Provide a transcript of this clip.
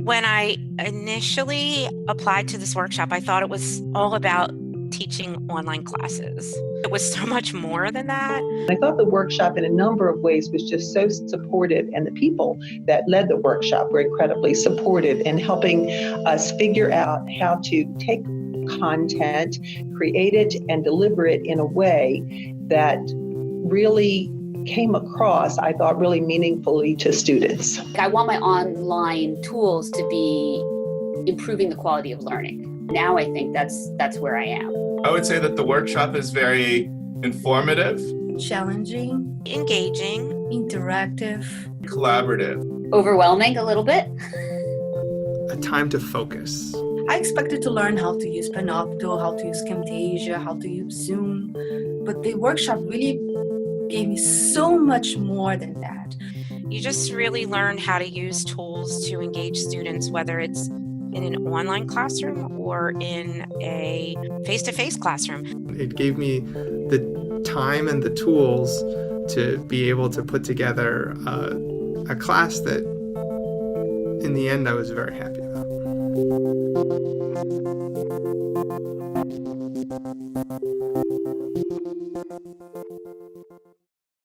When I initially applied to this workshop, I thought it was all about teaching online classes. It was so much more than that. I thought the workshop in a number of ways was just so supportive, and the people that led the workshop were incredibly supportive in helping us figure out how to take content, create it, and deliver it in a way that really came across, I thought, really meaningfully to students. I want my online tools to be improving the quality of learning. Now I think that's where I am. I would say that the workshop is very informative, challenging, engaging, interactive, collaborative, overwhelming a little bit. A time to focus. I expected to learn how to use Panopto, how to use Camtasia, how to use Zoom, but the workshop really gave me so much more than that. You just really learn how to use tools to engage students, whether it's in an online classroom or in a face-to-face classroom. It gave me the time and the tools to be able to put together a class that in the end I was very happy about.